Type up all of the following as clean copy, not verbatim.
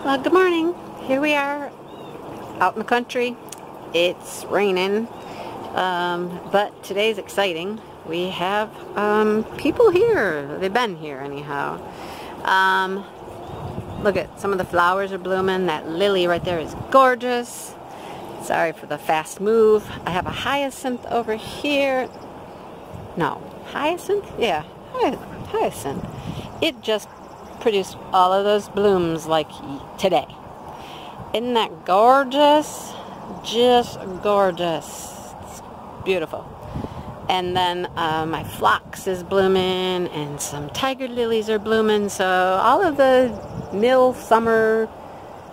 Well, good morning. Here we are out in the country. It's raining, but today's exciting. We have people here. They've been here anyhow. Look at some of the flowers are blooming. That lily right there is gorgeous. Sorry for the fast move. I have a hyacinth over here. No, hyacinth? Yeah, hyacinth. It just produced all of those blooms like today. Isn't that gorgeous? Just gorgeous. It's beautiful. And then my phlox is blooming and some tiger lilies are blooming. So all of the midsummer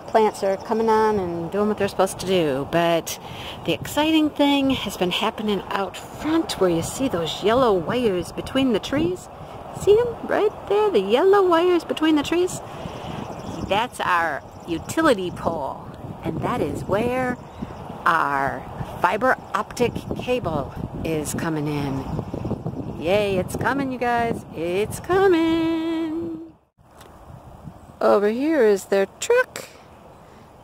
plants are coming on and doing what they're supposed to do. But the exciting thing has been happening out front where you see those yellow wires between the trees. See them right there, the yellow wires between the trees? That's our utility pole, and that is where our fiber optic cable is coming in. Yay, it's coming, you guys. It's coming. Over here is their truck,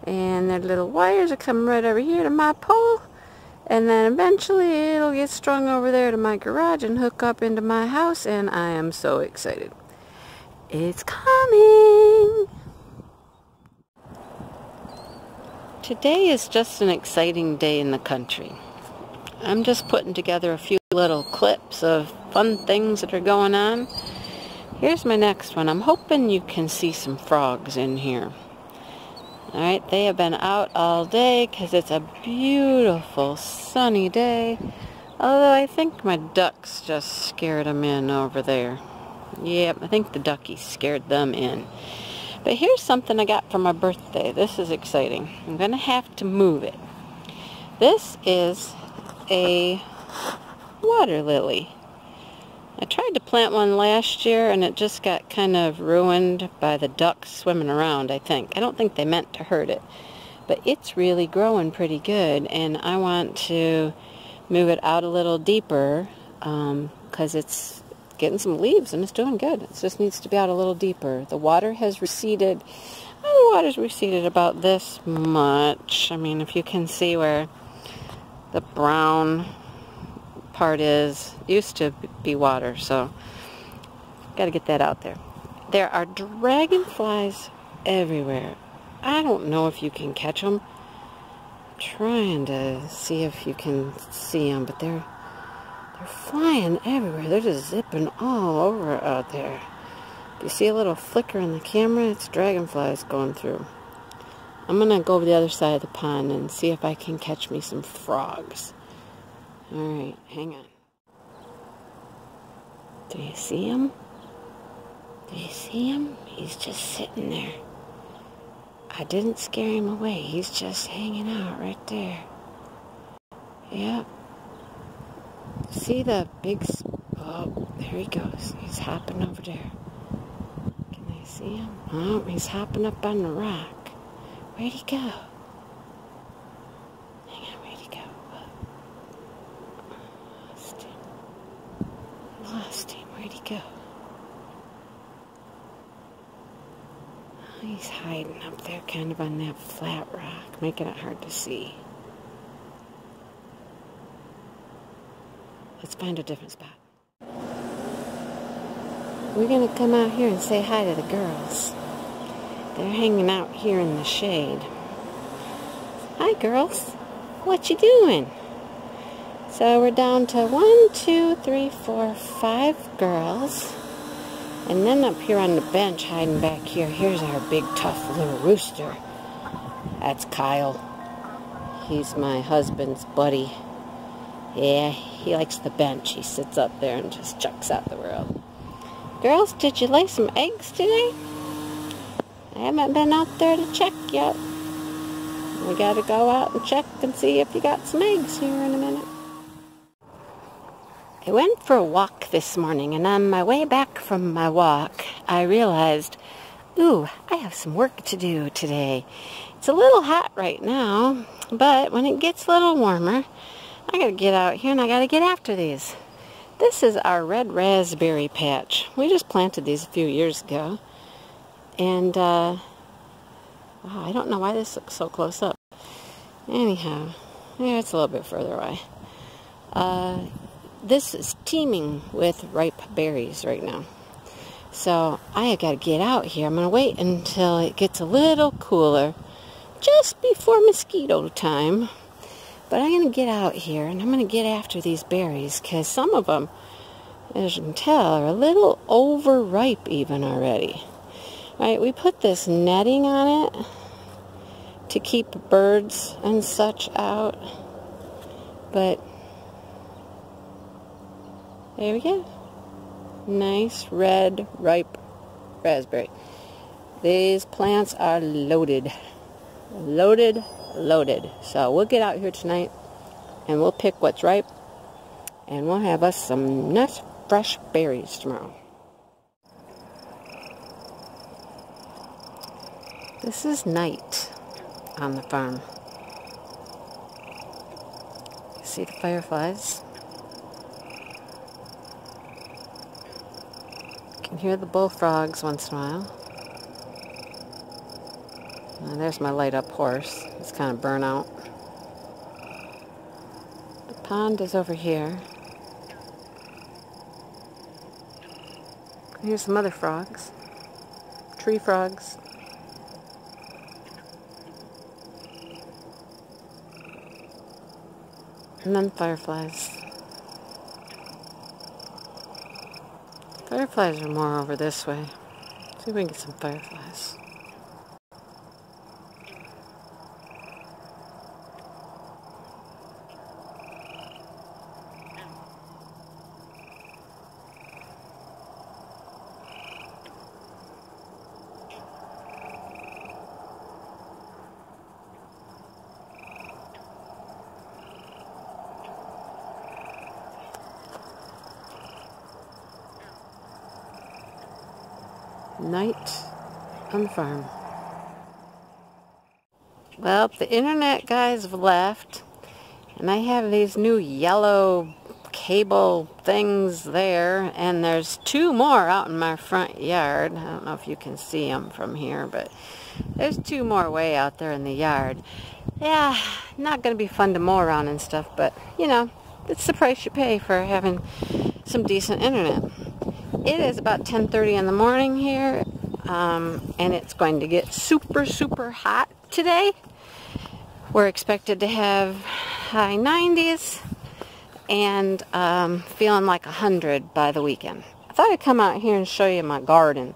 and their little wires are coming right over here to my pole. And then eventually it'll get strung over there to my garage and hook up into my house, and I am so excited. It's coming! Today is just an exciting day in the country. I'm just putting together a few little clips of fun things that are going on. Here's my next one. I'm hoping you can see some frogs in here. Alright, they have been out all day because it's a beautiful sunny day. Although I think my ducks just scared them in over there. Yep, I think the duckies scared them in. But here's something I got for my birthday. This is exciting. I'm going to have to move it. This is a water lily. I tried to plant one last year and it just got kind of ruined by the ducks swimming around, I think. I don't think they meant to hurt it. But it's really growing pretty good, and I want to move it out a little deeper because it's getting some leaves and it's doing good. It just needs to be out a little deeper. The water has receded. Well, the water's receded about this much. I mean, if you can see where the brown part is, used to be water, so got to get that out there. There are dragonflies everywhere. I don't know if you can catch them. I'm trying to see if you can see them, but they're flying everywhere. They're just zipping all over out there. If you see a little flicker in the camera, it's dragonflies going through. I'm gonna go over the other side of the pond and see if I can catch me some frogs. Alright, hang on. Do you see him? Do you see him? He's just sitting there. I didn't scare him away. He's just hanging out right there. Yep. See the big... Oh, there he goes. He's hopping over there. Can I see him? Oh, he's hopping up on the rock. Where'd he go? Lost him. Where'd he go? He's hiding up there kind of on that flat rock, making it hard to see. Let's find a different spot. We're going to come out here and say hi to the girls. They're hanging out here in the shade. Hi, girls. What you doing? So we're down to 1, 2, 3, 4, 5 girls. And then up here on the bench, hiding back here, here's our big, tough little rooster. That's Kyle. He's my husband's buddy. Yeah, he likes the bench. He sits up there and just chucks out the world. Girls, did you lay some eggs today? I haven't been out there to check yet. We gotta go out and check and see if you got some eggs here in a minute. I went for a walk this morning, and on my way back from my walk, I realized, ooh, I have some work to do today. It's a little hot right now, but when it gets a little warmer, I gotta get out here and I gotta get after these. This is our red raspberry patch. We just planted these a few years ago, and Oh, I don't know why this looks so close up. Anyhow, yeah, it's a little bit further away. This is teeming with ripe berries right now. So I got to get out here. I'm going to wait until it gets a little cooler, just before mosquito time. But I'm going to get out here and I'm going to get after these berries, because some of them, as you can tell, are a little overripe even already. Right, we put this netting on it to keep birds and such out. But there we go. Nice red ripe raspberry. These plants are loaded. Loaded. So we'll get out here tonight and we'll pick what's ripe and we'll have us some nice fresh berries tomorrow. This is night on the farm. You see the fireflies? You can hear the bullfrogs once in a while. And there's my light up horse. It's kind of burnt out. The pond is over here. Here's some other frogs. Tree frogs. And then fireflies. Fireflies are more over this way. See if we can get some fireflies. Night on the farm. Well, the internet guys have left, and I have these new yellow cable things there, and there's two more out in my front yard. I don't know if you can see them from here, but there's two more way out there in the yard. Yeah, not going to be fun to mow around and stuff, but you know, it's the price you pay for having some decent internet. It is about 10:30 in the morning here, and it's going to get super hot today. We're expected to have high 90s and feeling like 100 by the weekend. I thought I'd come out here and show you my garden.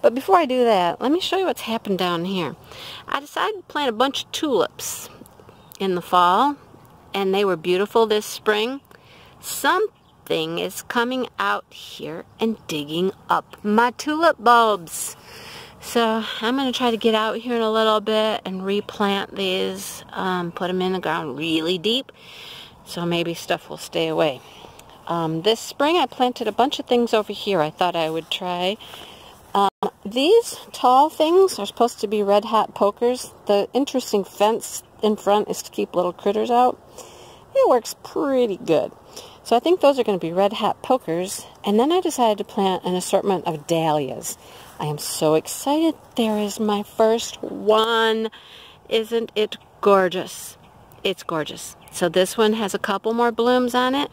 But before I do that, let me show you what's happened down here. I decided to plant a bunch of tulips in the fall, and they were beautiful this spring. Something is coming out here and digging up my tulip bulbs. So I'm going to try to get out here in a little bit and replant these, put them in the ground really deep, so maybe stuff will stay away. This spring I planted a bunch of things over here I thought I would try. These tall things are supposed to be red hat pokers. The interesting fence in front is to keep little critters out. It works pretty good. So I think those are going to be red hat pokers. And then I decided to plant an assortment of dahlias. I am so excited. There is my first one. Isn't it gorgeous? It's gorgeous. So this one has a couple more blooms on it.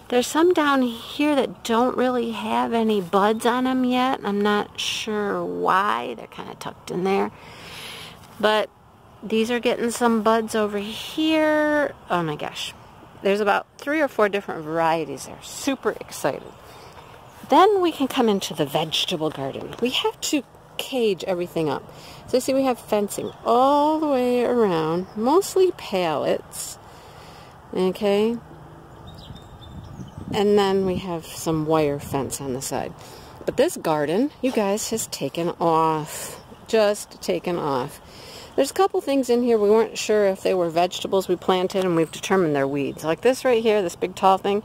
There's some down here that don't really have any buds on them yet. I'm not sure why. They're kind of tucked in there. But these are getting some buds over here. Oh my gosh. There's about 3 or 4 different varieties there. Super excited. Then we can come into the vegetable garden. We have to cage everything up. So you see we have fencing all the way around. Mostly pallets. Okay. And then we have some wire fence on the side. But this garden, you guys, has taken off. Just taken off. There's a couple things in here we weren't sure if they were vegetables we planted, and we've determined they're weeds. Like this right here, this big tall thing,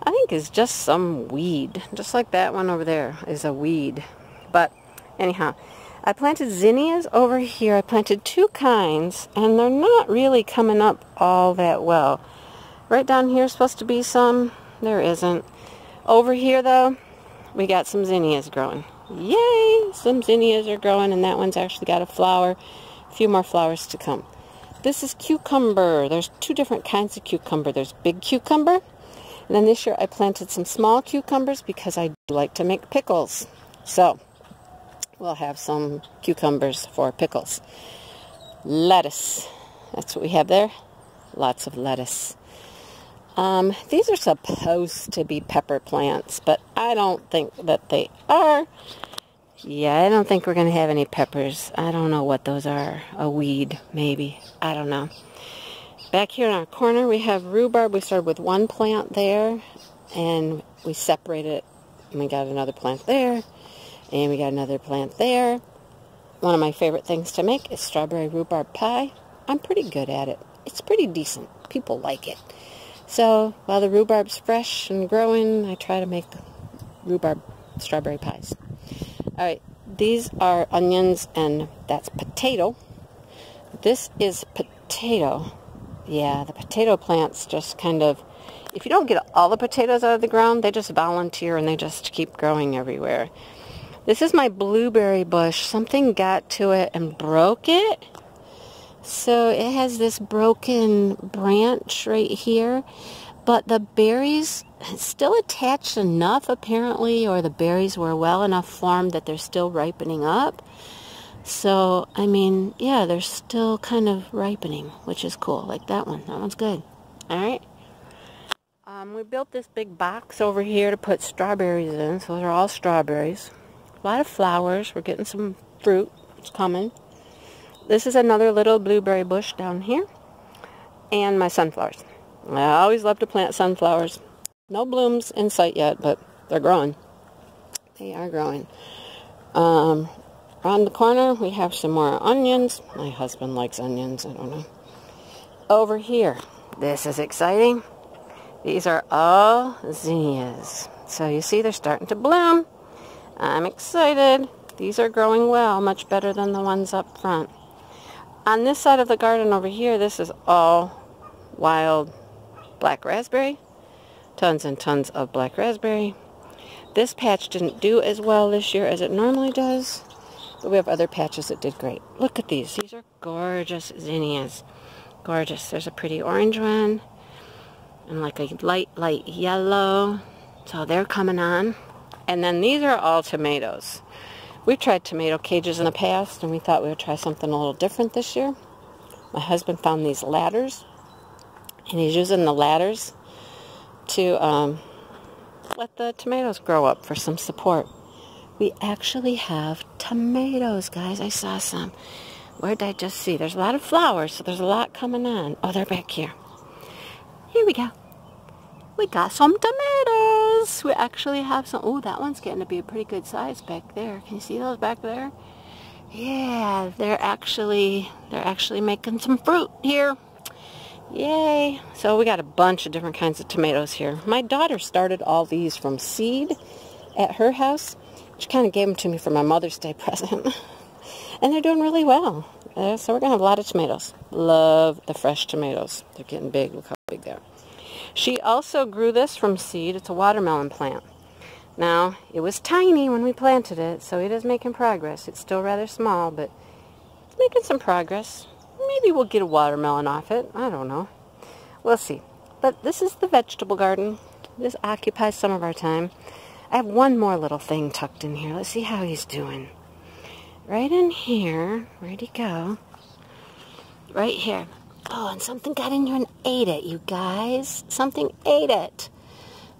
I think is just some weed. Just like that one over there is a weed. But anyhow, I planted zinnias over here. I planted 2 kinds, and they're not really coming up all that well. Right down here is supposed to be some. There isn't. Over here, though, we got some zinnias growing. Yay! Some zinnias are growing, and that one's actually got a flower A few more flowers to come. This is cucumber. There's two different kinds of cucumber. There's big cucumber, and then this year I planted some small cucumbers because I like to make pickles. So we'll have some cucumbers for pickles. Lettuce. That's what we have there. Lots of lettuce. These are supposed to be pepper plants, but I don't think that they are. Yeah, I don't think we're going to have any peppers. I don't know what those are. A weed, maybe. I don't know. Back here in our corner, we have rhubarb. We started with one plant there, and we separated it, and we got another plant there, and we got another plant there. One of my favorite things to make is strawberry rhubarb pie. I'm pretty good at it. It's pretty decent. People like it. So while the rhubarb's fresh and growing, I try to make rhubarb strawberry pies. Alright, these are onions, and that's potato. This is potato. Yeah, the potato plants just kind of, if you don't get all the potatoes out of the ground, they just volunteer and they just keep growing everywhere. This is my blueberry bush. Something got to it and broke it. So it has this broken branch right here, but the berries still attached enough apparently, or the berries were well enough formed that they're still ripening up. So, I mean, yeah, they're still kind of ripening, which is cool. Like that one. That one's good. Alright. We built this big box over here to put strawberries in. So those are all strawberries. A lot of flowers. We're getting some fruit. It's coming. This is another little blueberry bush down here. And my sunflowers. I always love to plant sunflowers. No blooms in sight yet, but they're growing. They are growing. Around the corner, we have some more onions. My husband likes onions. I don't know. Over here, this is exciting. These are all zinnias. So you see they're starting to bloom. I'm excited. These are growing well, much better than the ones up front. On this side of the garden over here, this is all wild black raspberry. Tons and tons of black raspberry. This patch didn't do as well this year as it normally does, but we have other patches that did great. Look at these. These are gorgeous zinnias. Gorgeous. There's a pretty orange one and like a light yellow. So they're coming on. And then these are all tomatoes. We've tried tomato cages in the past, and we thought we would try something a little different this year. My husband found these ladders, and he's using the ladders to let the tomatoes grow up for some support. We actually have tomatoes, guys. I saw some. Where did I just see? There's a lot of flowers, so there's a lot coming on. Oh, they're back here. Here we go. We got some tomatoes. We actually have some. Oh, that one's getting to be a pretty good size back there. Can you see those back there? Yeah, they're actually making some fruit here. Yay. So we got a bunch of different kinds of tomatoes here. My daughter started all these from seed at her house. She kind of gave them to me for my Mother's Day present. And they're doing really well. So we're going to have a lot of tomatoes. Love the fresh tomatoes. They're getting big. Look how big they are. She also grew this from seed. It's a watermelon plant. Now, it was tiny when we planted it, so it is making progress. It's still rather small, but it's making some progress. Maybe we'll get a watermelon off it. I don't know. We'll see. But this is the vegetable garden. This occupies some of our time. I have one more little thing tucked in here. Let's see how he's doing. Right in here. Where'd he go? Right here. Oh, and something got in here and ate it, you guys. Something ate it.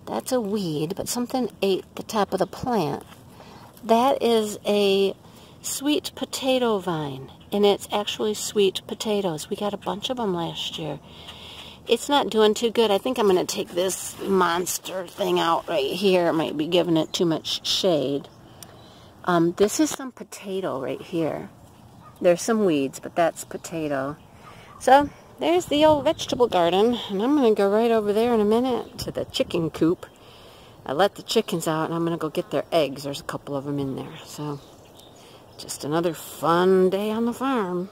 That's a weed, but something ate the top of the plant. That is a sweet potato vine, and it's actually sweet potatoes. We got a bunch of them last year. It's not doing too good. I think I'm going to take this monster thing out right here. It might be giving it too much shade. This is some potato right here. There's some weeds, but that's potato. So, there's the old vegetable garden, and I'm going to go right over there in a minute to the chicken coop. I let the chickens out, and I'm going to go get their eggs. There's a couple of them in there. So, just another fun day on the farm.